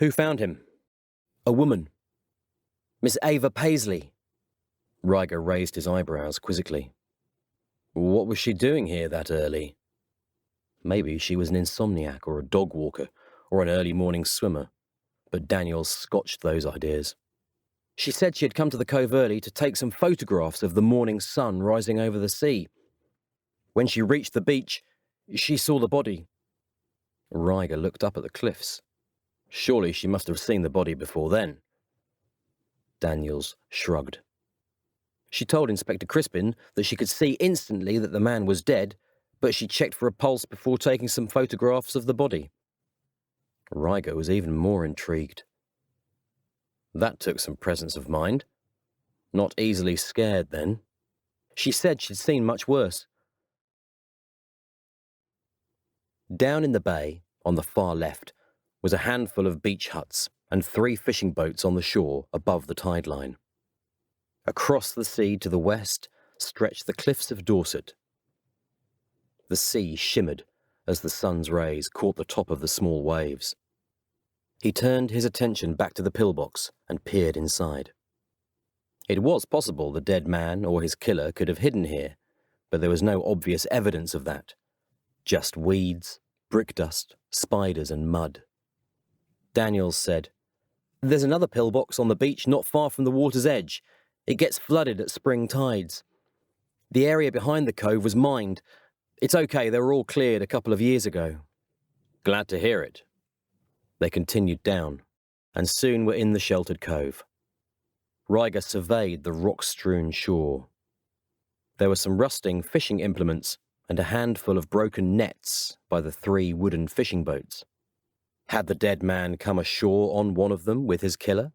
Who found him? A woman. Miss Eva Paisley. Ryga raised his eyebrows quizzically. What was she doing here that early? Maybe she was an insomniac or a dog walker or an early morning swimmer, but Daniels scotched those ideas. She said she had come to the cove early to take some photographs of the morning sun rising over the sea. When she reached the beach, she saw the body. Ryga looked up at the cliffs. Surely she must have seen the body before then. Daniels shrugged. She told Inspector Crispin that she could see instantly that the man was dead, but she checked for a pulse before taking some photographs of the body. Ryga was even more intrigued. That took some presence of mind. Not easily scared, then. She said she'd seen much worse. Down in the bay, on the far left, was a handful of beach huts and 3 fishing boats on the shore above the tide line. Across the sea to the west stretched the cliffs of Dorset. The sea shimmered as the sun's rays caught the top of the small waves. He turned his attention back to the pillbox and peered inside. It was possible the dead man or his killer could have hidden here, but there was no obvious evidence of that. Just weeds, brick dust, spiders and mud. Daniels said, "There's another pillbox on the beach not far from the water's edge. It gets flooded at spring tides. The area behind the cove was mined. It's okay, they were all cleared a couple of years ago." Glad to hear it. They continued down, and soon were in the sheltered cove. Ryga surveyed the rock-strewn shore. There were some rusting fishing implements and a handful of broken nets by the 3 wooden fishing boats. Had the dead man come ashore on one of them with his killer?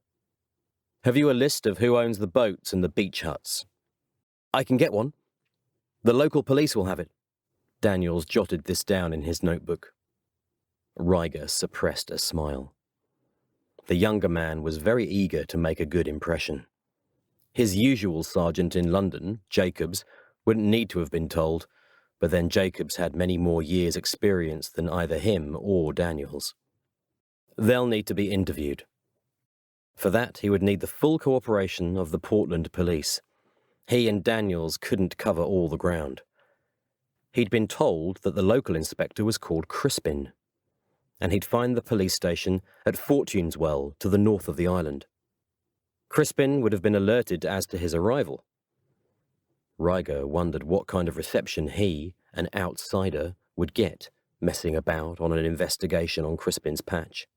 "Have you a list of who owns the boats and the beach huts?" "I can get one. The local police will have it." Daniels jotted this down in his notebook. Ryga suppressed a smile. The younger man was very eager to make a good impression. His usual sergeant in London, Jacobs, wouldn't need to have been told, but then Jacobs had many more years' experience than either him or Daniels. They'll need to be interviewed. For that, he would need the full cooperation of the Portland police. He and Daniels couldn't cover all the ground. He'd been told that the local inspector was called Crispin, and he'd find the police station at Fortune's Well to the north of the island. Crispin would have been alerted as to his arrival. Ryga wondered what kind of reception he, an outsider, would get messing about on an investigation on Crispin's patch.